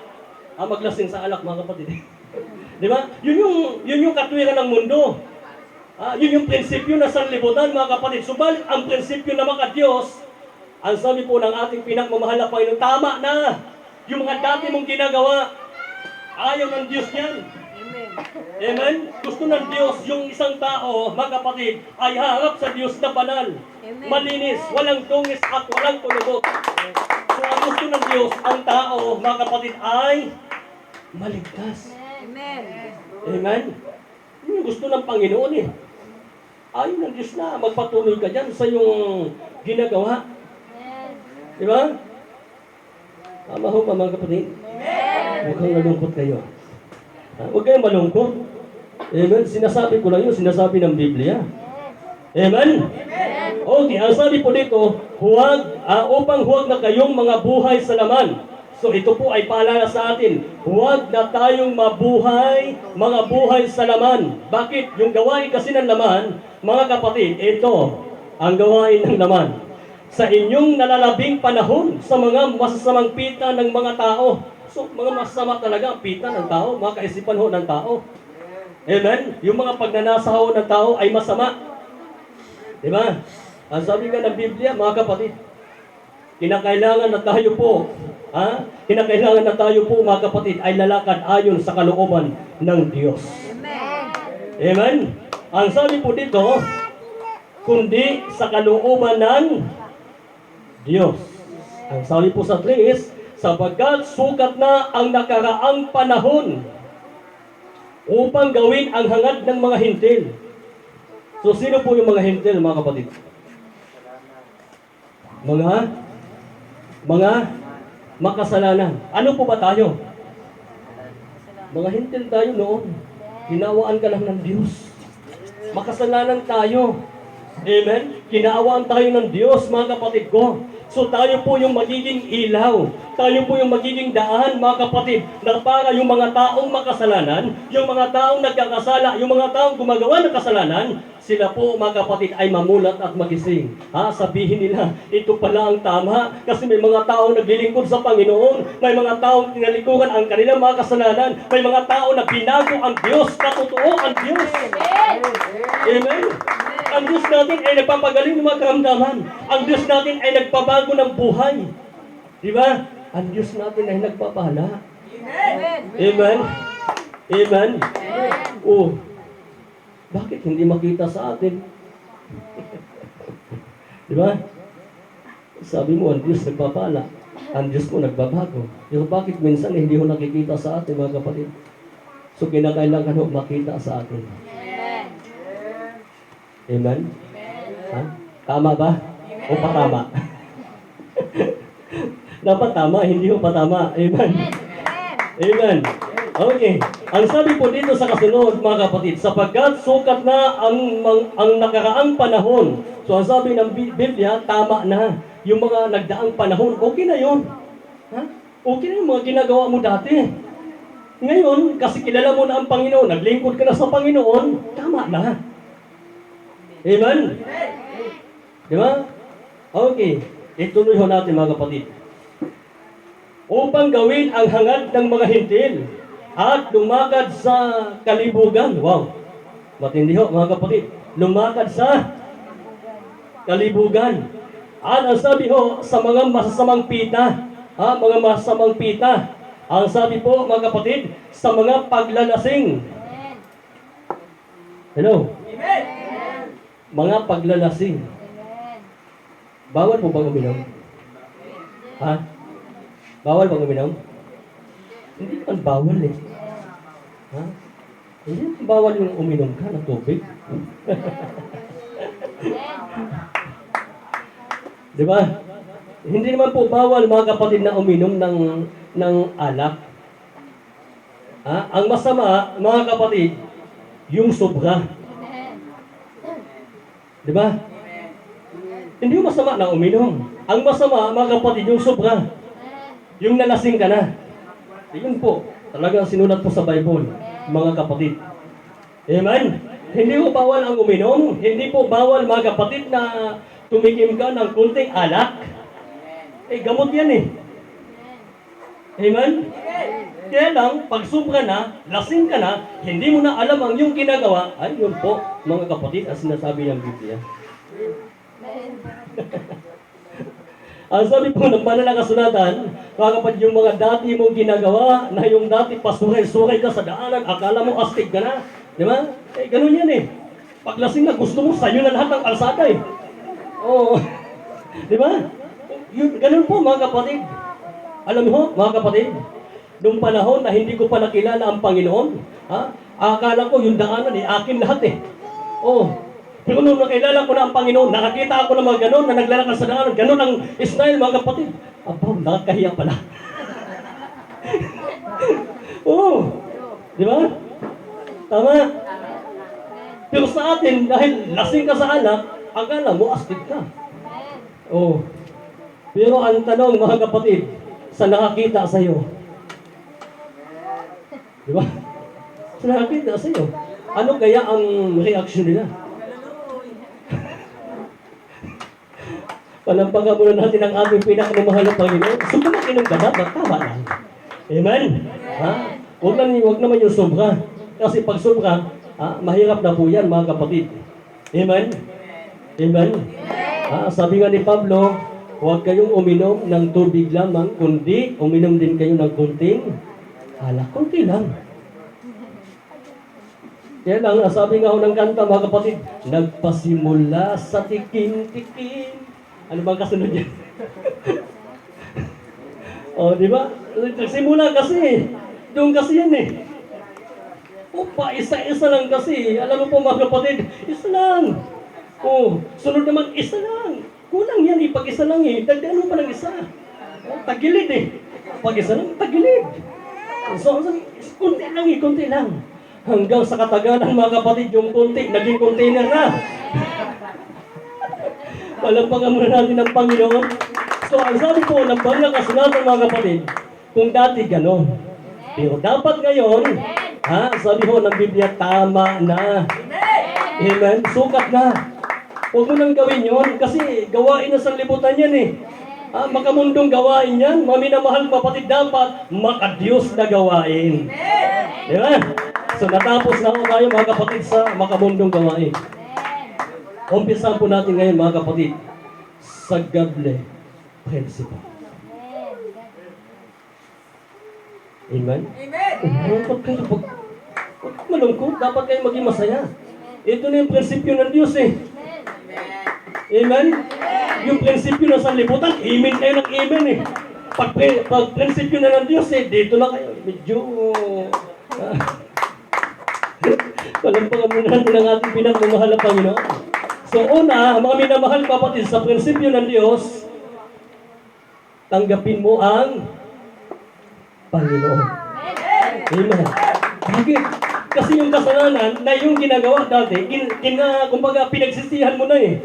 Maglasing sa alak, mga kapatid. Diba? Yun yung katwiran ng mundo. Yun yung prinsipyo na sanlibutan, mga kapatid. Subalit ang prinsipyo na maka-Diyos, ang sabi po ng ating pinakmamahal na Panginoon, tama na. Yung mga dati mong ginagawa, Ayaw ng Diyos yan. Amen? Gusto ng Diyos yung isang tao, mga kapatid, ay harap sa Diyos na banal, malinis, walang dungis at walang kulubot. So ang gusto ng Diyos, ang tao, mga kapatid, ay maligtas. Amen. Amen? Yun yung gusto ng Panginoon eh. Ayaw ng Diyos na magpatuloy ka dyan sa iyong ginagawa. Di ba? Tama ho pa mga kapatid? Huwag kang nalungkot kayo. Huwag kayong malungkot. Amen? Sinasabi ko lang yun, sinasabi ng Biblia. Amen? Okay, ang sabi po dito, upang huwag na kayong mga buhay sa laman. So ito po ay paalala sa atin, huwag na tayong mabuhay, mga buhay sa laman. Bakit? Yung gawain kasi ng laman, mga kapatid, ito ang gawain ng laman. Sa inyong nalalabing panahon, sa mga masasamang pita ng mga tao. So, mga masama talaga ang pita ng tao, mga kaisipan ho ng tao. Amen? Yung mga pagnanasa ho ng tao ay masama. Diba? Ang sabi nga ng Biblia, mga kapatid, kinakailangan na tayo po, kinakailangan na tayo po, mga kapatid, ay lalakad ayon sa kalooban ng Diyos. Amen. Amen? Ang sabi po dito, kundi sa kalooban ng Diyos. Ang sabi po sa 3, sapagkat sukat na ang nakaraang panahon upang gawin ang hangad ng mga hintil. So, sino po yung mga hintil, mga kapatid? Mga makasalanan. Ano po ba tayo? Mga hintil tayo noon. Kinawaan ka lang ng Diyos. Makasalanan tayo. Amen? Kinaawaan tayo ng Diyos, mga kapatid ko. So tayo po yung magiging ilaw. Tayo po yung magiging daan, mga kapatid, na para yung mga taong makasalanan, yung mga taong nagkakasala, yung mga taong gumagawa ng kasalanan, sila po, mga kapatid, ay mamulat at magising. Sabihin nila, ito pala ang tama, kasi may mga taong naglilingkod sa Panginoon, may mga taong tinalikuran ang kanilang mga kasalanan, may mga taong na binago ang Diyos, katotoo ang Diyos. Amen? Ang Diyos natin ay nagpapagaling ng mga karamdaman. Ang Diyos natin ay nagpabago ng buhay. Di ba? Ang Diyos natin ay nagpapala. Amen. Amen? Amen? Oh, bakit hindi makita sa atin? Di ba? Sabi mo, ang Diyos nagpapala. Ang Diyos mo nagbabago. Pero bakit minsan hindi ho nakikita sa atin, mga kapatid? So, kinakailangan ho makita sa atin. Amen? Tama ba? O patama? Dapat tama, hindi ho patama. Amen? Amen. Okay. Ang sabi po dito sa kasunod, mga kapatid, sapagkat sukat na ang nakaraang panahon. So, ang sabi ng Biblia, tama na. Yung mga nagdaang panahon, okay na yun. Okay na yung mga ginagawa mo dati. Ngayon, kasi kilala mo na ang Panginoon, naglingkod ka na sa Panginoon, tama na. Amen? Di ba? Okay. Ituloy ho natin, mga kapatid. Upang gawin ang hangad ng mga hintil at lumakad sa kalibugan. Wow. Matindi ho, mga kapatid. Lumakad sa kalibugan. At ang sabi ho, sa mga masasamang pita. Mga masasamang pita. Ang sabi po, mga kapatid, sa mga paglalasing. Hello? Amen. Mga paglalasing. Bawal po bang uminom? Bawal bang uminom? Hindi naman bawal eh. Hindi naman bawal yung uminom ka ng tubig. Di ba? Hindi naman po bawal, mga kapatid, na uminom ng alak. Ang masama, mga kapatid, yung sobra. Di ba? Hindi yung masama na uminom. Ang masama, mga kapatid, yung sobra. Yung nalasing ka na. Yun po. Talagang sinulat po sa Bible, mga kapatid. Amen? Hindi po bawal ang uminom. Hindi po bawal, mga kapatid, na tumikim ka ng kunting alak. Gamot yan eh. Amen? Kaya lang, pag sobra na, lasing ka na, hindi mo na alam ang iyong ginagawa, ay yun po, mga kapatid, ang sinasabi ng Biblia. Ang sabi po ng banal na kasulatan, mga kapatid, yung mga dati mong ginagawa, na yung dati pasuray-suray ka sa daanan, akala mo astig ka na. Di ba? Eh, ganun yan eh. Paglasing na, gusto mo, sa'yo na lahat ng kalsada eh. Oo. Di ba? Ganun po mga kapatid. Alam mo, mga kapatid, noong panahon na hindi ko pa nakilala ang Panginoon, akala ko yung daanan eh, akin lahat eh. Oo. Pero nung nakilala ko na ang Panginoon, nakakita ako ng mga ganon na naglalakad sa daanan, ganon ang style mga kapatid. Aba, nakakahiya pala. Oo. Di ba? Tama. Pero sa atin, dahil lasing ka sa alak, akala mo astig ka. Oo. Pero ang tanong mga kapatid, sa nakakita sa iyo, di ba? Sa nakakita sa iyo, ano kaya ang reaksyon nila? Palampagan muna natin ang ating pinakamamahal na Panginoon. Sumakin ng dapat, tama lang. Amen? Ha? Huwag naman yung sobra. Kasi pag sobra, mahirap na po yan, mga kapatid. Amen? Amen? Sabi nga ni Pablo, huwag kayong uminom ng tubig lamang, kundi uminom din kayo ng kunting alak. Kunti lang. Kaya lang, sabi nga ho ng kanta, mga kapatid, nagpasimula sa tikim-tikim. Ano bang kasunod yan? Di ba? Nagsimula kasi. Doon kasi yan eh. Opa, isa-isa lang kasi. Alam mo po mga kapatid, isa lang. Sunod naman, isa lang. Kulang yan eh, pag isa lang eh. Dagdagan mo pa ng isa. Tagilid eh. Pag isa lang, tagilid. So, kunti lang eh, kunti lang. Hanggang sa katagalan mga kapatid, yung kunti, naging container na. Palampagan muna natin ang Panginoon. So, ang sabi po ng banal na kasulatan mga kapatid, kung dati gano'n. Pero dapat ngayon, sabi po ng Biblia, tama na. Amen? Sukat na. Huwag mo nang gawin yon kasi gawain na sa libutan yan eh. Makamundong gawain yan. Maminamahal kapatid, dapat makadiyos na gawain. Diba? So, natapos na ako tayo mga kapatid sa makamundong gawain. Umpisahan po natin ngayon mga kapatid sa godly principle. Amen? Amen. Pag malungkot, dapat kayo maging masaya. Ito na yung prinsipyo ng Diyos eh. Amen? Yung prinsipyo na sa libutan, amen kayo ng amen eh. Pag prinsipyo na ng Diyos eh, dito na kayo. Medyo... Palampagan muna natin ang ating pinagmamahal na Panginoon. So una, mga minamahal kapatid, sa prinsipyo ng Diyos, tanggapin mo ang Panginoon. Amen. Bakit? Kasi yung kasalanan na yung ginagawa dati, kumbaga pinagsisihan mo na eh.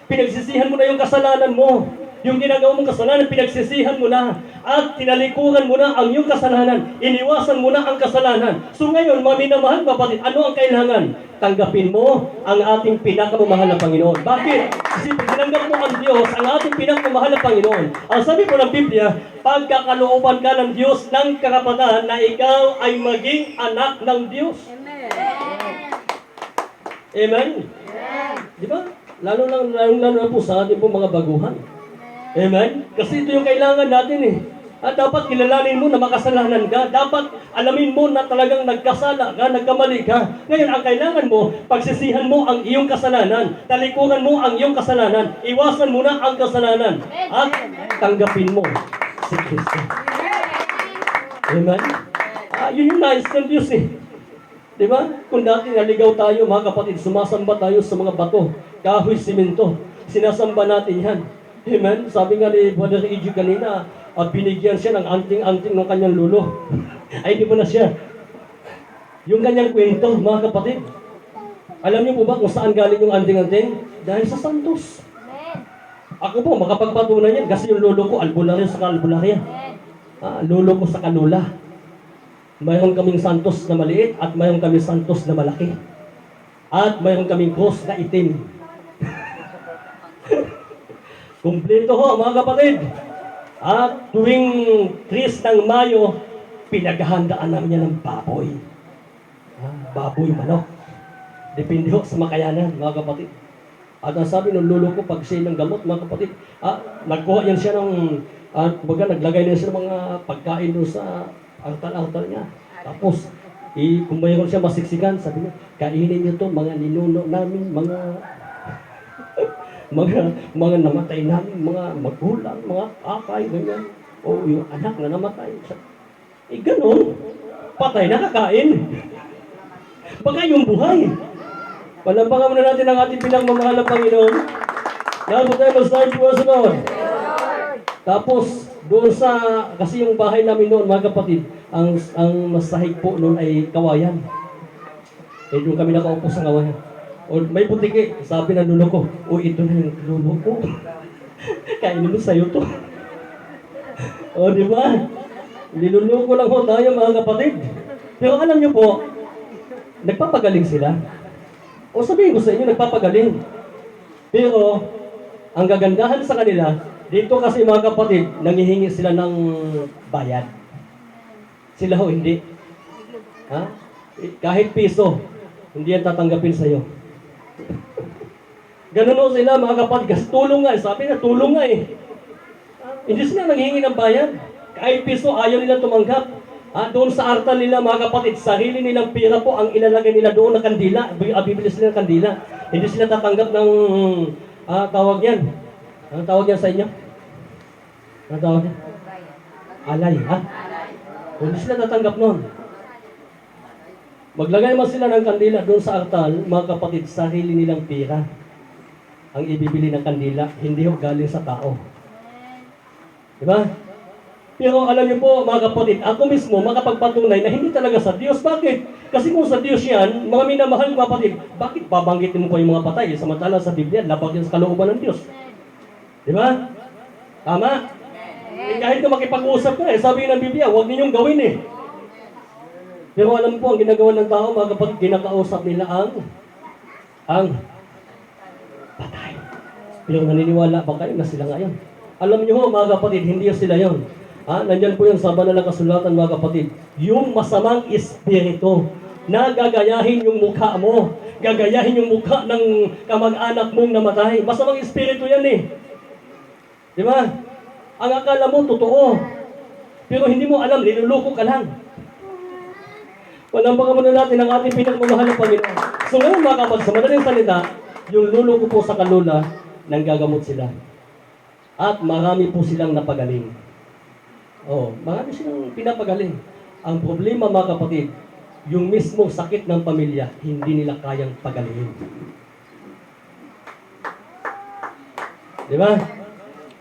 Pinagsisihan mo na yung kasalanan mo. Yung ginagawa mong kasalanan, pinagsisihan mo na. At tinalikuran mo na ang iyong kasalanan. Iniwasan mo na ang kasalanan. So ngayon, mga minamahal kapatid, ano ang kailangan? Tanggapin mo ang ating pinakamamahal na Panginoon. Bakit? Kasi pag tinanggap mo ang Diyos, ang ating pinakamamahal na Panginoon, ang sabi po ng Biblia, pagkakalooban ka ng Diyos ng karapatan na ikaw ay maging anak ng Diyos. Amen? Di ba? Lalo na po sa ating po mga baguhan. Amen? Kasi ito yung kailangan natin eh. At dapat kilalanin mo na makasalanan ka. Dapat alamin mo na talagang nagkasala ka, nagkamali ka. Ngayon, ang kailangan mo, pagsisihan mo ang iyong kasalanan. Talikuran mo ang iyong kasalanan. Iwasan mo na ang kasalanan. At tanggapin mo si Kristo. Amen? Yun yung nais ng Diyos eh. Diba? Kung dati naligaw tayo, mga kapatid, sumasamba tayo sa mga bato, kahoy, simento. Sinasamba natin yan. Amen? Sabi nga ni Brother E.G. kanina, binigyan siya ng anting-anting ng kanyang lulo. Ay, di mo na siya. Yung kanyang kwento, mga kapatid. Alam niyo po ba kung saan galing yung anting-anting? Dahil sa Santos. Ako po, makapagpatunay yan kasi yung lulo ko, albularya sa albularya. Lulo ko sa kanula. Mayroon kaming Santos na maliit at mayroon kaming Santos na malaki. At mayroon kaming cross na itim. Kumpleto ho, mga kapatid. At tuwing 3 ng Mayo, pinaghahandaan namin yan ng baboy. Baboy, manok. Depende ho sa makayanan, mga kapatid. At ang sabi ng lolo ko, pag siya ng gamot, mga kapatid, nagkuha yan siya ng, naglagay na siya ng mga pagkain doon sa altar niya. Tapos, kung mayroon siya masiksikan, sabi niya, kainin niyo to, mga ninuno namin, mga namatay namin, mga magulang, mga kakay, ganyan. O yung anak na namatay. Ganun. Patay na kakain. Baka yung buhay. Palampakan muna natin ang ating pinagmamahal ng Panginoon. Nalpo tayo mag-start po sa noon. Tapos, doon sa, kasi yung bahay namin noon, mga kapatid, ang masahig po noon ay kawayan. Doon kami nakaupo sa kawayan. O may putiki, sabi ng lulo ko, ito na yung lulo ko. Kainin mo sa'yo to. O, di ba? Niluluko lang ho tayo, mga kapatid. Pero alam niyo po, nagpapagaling sila. O sabihin ko sa inyo, nagpapagaling. Pero, ang gagandahan sa kanila, dito kasi mga kapatid, nangihingi sila ng bayad. Sila ho, hindi. Ha? Kahit piso, hindi yan tatanggapin sa'yo. Ganun ho sila, mga kapatid, kasi tulong nga. Sabi na, tulong nga eh. Hindi sila nanghihingi ng bayad. Kahit piso, ayaw nila tumanggap. Doon sa artal nila, mga kapatid, sarili nilang pira po ang ilalagay nila doon na kandila. Bibili sila ng kandila. Hindi sila tatanggap ng tawag yan. Anong tawag yan sa inyo? Anong tawag yan? Alay, ha? Hindi sila tatanggap noon. Maglagay man sila ng kandila doon sa artal, mga kapatid, sarili nilang pira ang ibibili ng kandila, hindi ho galing sa tao. Diba? Pero alam niyo po, mga kapatid, ako mismo makapagpatunay na hindi talaga sa Diyos. Bakit? Kasi kung sa Diyos yan, mga minamahal mga kapatid, bakit babanggitin mo pa yung mga patay? Samantala sa Biblia, labag yan sa kalooban ng Diyos. Di ba? Tama? Kahit na makipag-usap ka sabi ng Biblia, huwag ninyong gawin Pero alam po, ang ginagawa ng tao, mga kapatid, ginakausap nila ang patay. Pero naniniwala ba kayo na sila ngayon? Alam niyo mga kapatid, hindi sila yon. Nandyan po yung sa banal na kasulatan, mga kapatid. Yung masamang espiritu na gagayahin yung mukha mo. Gagayahin yung mukha ng kamag-anak mong namatay. Masamang espiritu yan Di ba? Ang akala mo, totoo. Pero hindi mo alam, niluluko ka lang. Palampakan muna natin ang ating pinagmamahal ng Panginoon. So ngayon mga kapatid, sa madaling salita, yung lulo ko po sa kalula, nang gagamot sila. At marami po silang napagaling. Marami silang pinapagaling. Ang problema mga kapatid, yung mismong sakit ng pamilya, hindi nila kayang pagalingin. Di ba?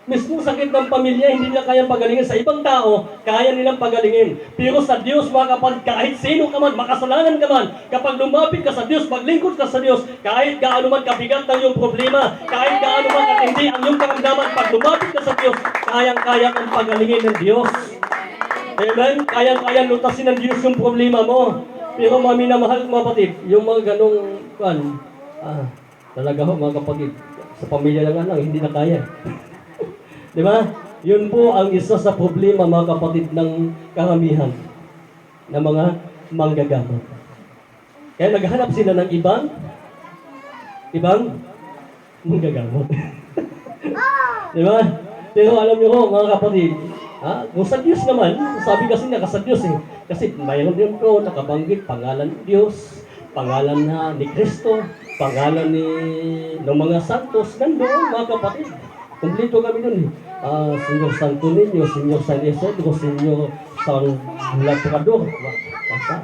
Mismong sakit ng pamilya, hindi nila kayang pagalingin. Sa ibang tao, kaya nilang pagalingin. Pero sa Diyos, mga kapatid, kahit sino ka man, makasalanan ka man, kapag lumapit ka sa Diyos, maglingkod ka sa Diyos, kahit gaano man kabigat ng iyong problema, kahit gaano man katindi ang iyong karamdaman, pag lumapit ka sa Diyos, kayang-kaya kang pagalingin ng Diyos. Amen? Kayang-kayang lutasin ng Diyos yung problema mo. Pero mga minamahal mga kapatid, yung mga ganong, talaga ho mga kapatid, sa pamilya lang hindi na kaya. Di ba? Yun po ang isa sa problema, mga kapatid, ng karamihan ng mga manggagamot. Kaya naghanap sila ng ibang manggagamot. Di ba? Pero alam niyo ho, mga kapatid, kung sa Diyos naman, sabi kasi niya, sa Diyos kasi mayroon din po nakabanggit, pangalan ng Diyos, pangalan ni Kristo, pangalan ng mga santos, nandoon, mga kapatid. Kumplito kami nun Senyor Santo Niño, Senyor San Isidro, Senyor San Labrador.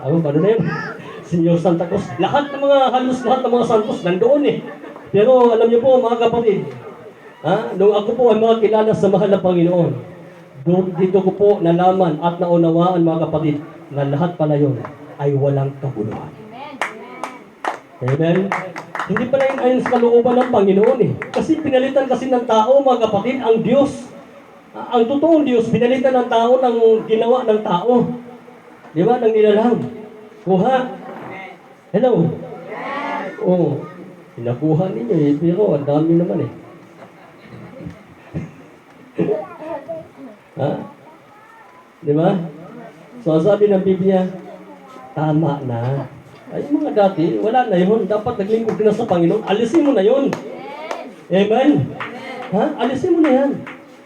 Paano na yun? Senyor Santa Cruz. Halos lahat ng mga santos nandoon Pero alam niyo po mga kapatid, nung ako po ay mga kilala sa mahal na Panginoon, dito ko po nalaman at naunawaan mga kapatid, na lahat pala yun ay walang kabuluhan. Amen? Hindi pala yun ayon sa kalooban ng Panginoon Kasi pinalitan kasi ng tao, mga kapatid, ang Diyos. Ang totoong Diyos, pinalitan ng tao ng ginawa ng tao. Di ba? Ng nilalang. Kuha. Hello? Pinakuha ninyo pero ang dami naman Di ba? So sabi ng Biblia, tama na. Ay, mga dati, wala na yun. Dapat naglingkod ka na sa Panginoon. Alisin mo na yun. Amen? Ha? Alisin mo na yan.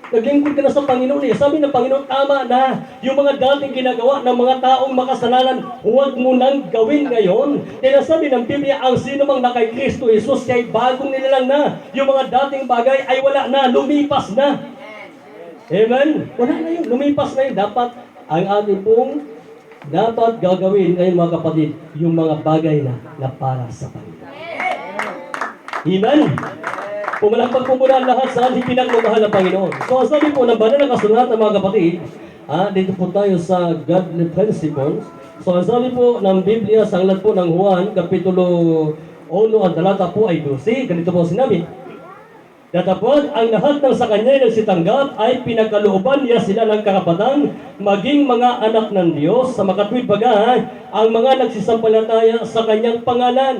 Naglingkod ka na sa Panginoon eh. Sabi ng Panginoon, tama na. Yung mga dating ginagawa ng mga taong makasalanan, huwag mo nang gawin ngayon. Kaya sabi ng Biblia, ang sino mang na kay Kristo Jesus, kay bagong nilalang na. Yung mga dating bagay ay wala na, lumipas na. Amen? Wala na yun, lumipas na yun. Dapat, ang ating pong dapat gagawin ngayon mga kapatid, yung mga bagay na para sa Panginoon. Amen? Pumalakpak po muna ang lahat sa ating pinagmamahal ng Panginoon. So, sabi po ng banal na kasulatan mga kapatid, dito po tayo sa godly principles. So, ang sabi po ng Biblia sa aklat po ng Juan, Kapitulo 1, ang talata po ay 12, ganito po sinabi, Datapot ang lahat ng sa kanya nagsitanggap ay pinagkalooban niya sila ng karapatang maging mga anak ng Diyos sa makatwid baga ang mga nagsisampalataya sa kanyang pangalan.